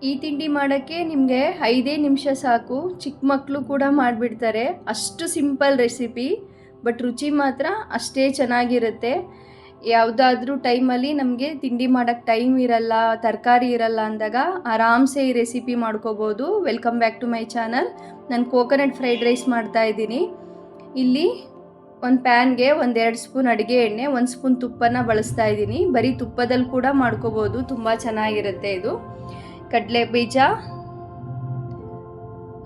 ಈ ತಿಂಡಿ ಮಾಡೋಕ್ಕೆ ನಿಮಗೆ 5 ನಿಮಿಷ ಸಾಕು. ಚಿಕ್ಕ ಮಕ್ಕಳು ಕೂಡ ಮಾಡಿಬಿಡ್ತಾರೆ. ಅಷ್ಟು ಸಿಂಪಲ್ ರೆಸಿಪಿ, ಬಟ್ ರುಚಿ ಮಾತ್ರ ಅಷ್ಟೇ ಚೆನ್ನಾಗಿರುತ್ತೆ. ಯಾವುದಾದ್ರೂ ಟೈಮಲ್ಲಿ ನಮಗೆ ತಿಂಡಿ ಮಾಡೋಕ್ಕೆ ಟೈಮ್ ಇರಲ್ಲ, ತರಕಾರಿ ಇರಲ್ಲ ಅಂದಾಗ ಆರಾಮ್ಸೆ ಈ ರೆಸಿಪಿ ಮಾಡ್ಕೋಬೋದು. Welcome back to my channel. ನಾನು ಕೋಕೋನಟ್ ಫ್ರೈಡ್ ರೈಸ್ ಮಾಡ್ತಾಯಿದ್ದೀನಿ. ಇಲ್ಲಿ ಒಂದು ಪ್ಯಾನ್ಗೆ 1-2 ಸ್ಪೂನ್ ಅಡುಗೆ ಎಣ್ಣೆ, 1 ಸ್ಪೂನ್ ತುಪ್ಪನ ಬಳಸ್ತಾ ಇದ್ದೀನಿ. ಬರೀ ತುಪ್ಪದಲ್ಲಿ ಕೂಡ ಮಾಡ್ಕೋಬೋದು, ತುಂಬ ಚೆನ್ನಾಗಿರುತ್ತೆ ಇದು. ಕಡಲೆ ಬೀಜ,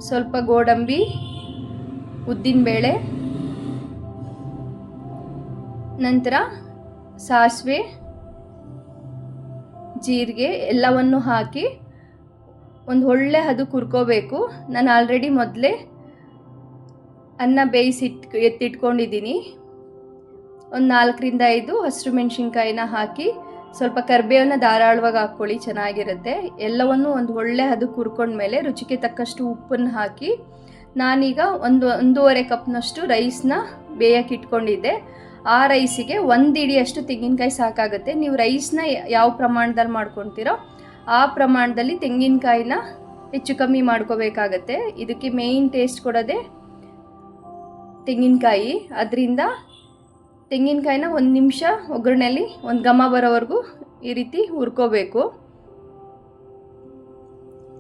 ಸ್ವಲ್ಪ ಗೋಡಂಬಿ, ಉದ್ದಿನಬೇಳೆ, ನಂತರ ಸಾಸಿವೆ, ಜೀರಿಗೆ ಎಲ್ಲವನ್ನು ಹಾಕಿ ಒಂದು ಒಳ್ಳೆ ಹದಕ್ಕೆ ಹುರ್ಕೋಬೇಕು. ನಾನು ಆಲ್ರೆಡಿ ಮೊದಲೇ ಅನ್ನ ಬೇಯಿಸಿ ಎತ್ತಿಟ್ಕೊಂಡಿದ್ದೀನಿ. ಒಂದು 4-5 ಹಸಿರು ಮೆಣಸಿನ್ಕಾಯಿನ ಹಾಕಿ ಸ್ವಲ್ಪ ಕರಿಬೇವನ್ನ ಧಾರಾಳವಾಗಿ ಹಾಕ್ಕೊಳ್ಳಿ, ಚೆನ್ನಾಗಿರುತ್ತೆ. ಎಲ್ಲವನ್ನು ಒಂದು ಒಳ್ಳೆ ಹದಕ್ಕೆ ಹುರ್ಕೊಂಡ್ಮೇಲೆ ರುಚಿಗೆ ತಕ್ಕಷ್ಟು ಉಪ್ಪನ್ನು ಹಾಕಿ ನಾನೀಗ 1-1.5 ಕಪ್ನಷ್ಟು ರೈಸ್ನ ಬೇಯಕ್ಕೆ ಇಟ್ಕೊಂಡಿದ್ದೆ. ಆ ರೈಸಿಗೆ 1 ಹಿಡಿಯಷ್ಟು ತೆಂಗಿನಕಾಯಿ ಸಾಕಾಗುತ್ತೆ. ನೀವು ರೈಸ್ನ ಯಾವ ಪ್ರಮಾಣದಲ್ಲಿ ಮಾಡ್ಕೊತೀರೋ ಆ ಪ್ರಮಾಣದಲ್ಲಿ ತೆಂಗಿನಕಾಯಿನ ಹೆಚ್ಚು ಕಮ್ಮಿ ಮಾಡ್ಕೋಬೇಕಾಗತ್ತೆ. ಇದಕ್ಕೆ ಮೇಯ್ನ್ ಟೇಸ್ಟ್ ಕೊಡೋದೇ ತೆಂಗಿನಕಾಯಿ. ಅದರಿಂದ ತೆಂಗಿನಕಾಯಿನ 1 ನಿಮಿಷ ಒಗ್ಗರಣೆಯಲ್ಲಿ ಒಂದು ಘಮ ಬರೋವರೆಗೂ ಈ ರೀತಿ ಹುರ್ಕೋಬೇಕು.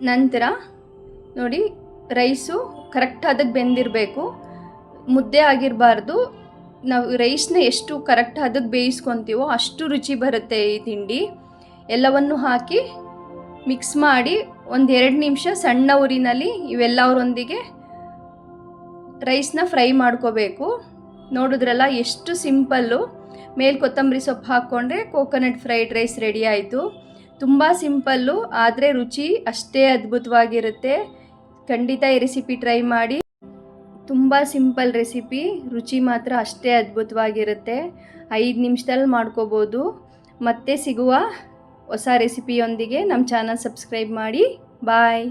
ನಂತರ ನೋಡಿ, ರೈಸು ಕರೆಕ್ಟ್ ಹದಕ್ಕೆ ಬೆಂದಿರಬೇಕು, ಮುದ್ದೆ ಆಗಿರಬಾರ್ದು. ನಾವು ರೈಸ್ನ ಎಷ್ಟು ಕರೆಕ್ಟ್ ಹದಕ್ಕೆ ಬೇಯಿಸ್ಕೊತೀವೋ ಅಷ್ಟು ರುಚಿ ಬರುತ್ತೆ ಈ ತಿಂಡಿ. ಎಲ್ಲವನ್ನು ಹಾಕಿ ಮಿಕ್ಸ್ ಮಾಡಿ 1-2 ನಿಮಿಷ ಸಣ್ಣ ಉರಿನಲ್ಲಿ ಇವೆಲ್ಲವರೊಂದಿಗೆ ರೈಸ್ನ ಫ್ರೈ ಮಾಡ್ಕೋಬೇಕು. ನೋಡಿದ್ರಲ್ಲ ಎಷ್ಟು ಸಿಂಪಲ್ಲು. ಮೇಲೆ ಕೊತ್ತಂಬರಿ ಸೊಪ್ಪು ಹಾಕ್ಕೊಂಡ್ರೆ ಕೋಕೋನಟ್ ಫ್ರೈಡ್ ರೈಸ್ ರೆಡಿ ಆಯಿತು. ತುಂಬ ಸಿಂಪಲ್ಲು, ಆದರೆ ರುಚಿ ಅಷ್ಟೇ ಅದ್ಭುತವಾಗಿರುತ್ತೆ. ಖಂಡಿತ ಈ ರೆಸಿಪಿ ಟ್ರೈ ಮಾಡಿ. ತುಂಬ ಸಿಂಪಲ್ ರೆಸಿಪಿ, ರುಚಿ ಮಾತ್ರ ಅಷ್ಟೇ ಅದ್ಭುತವಾಗಿರುತ್ತೆ. 5 ನಿಮಿಷದಲ್ಲಿ ಮಾಡ್ಕೋಬೋದು. ಮತ್ತೆ ಸಿಗುವ ಹೊಸ ರೆಸಿಪಿಯೊಂದಿಗೆ ನಮ್ಮ ಚಾನಲ್ ಸಬ್ಸ್ಕ್ರೈಬ್ ಮಾಡಿ. ಬಾಯ್.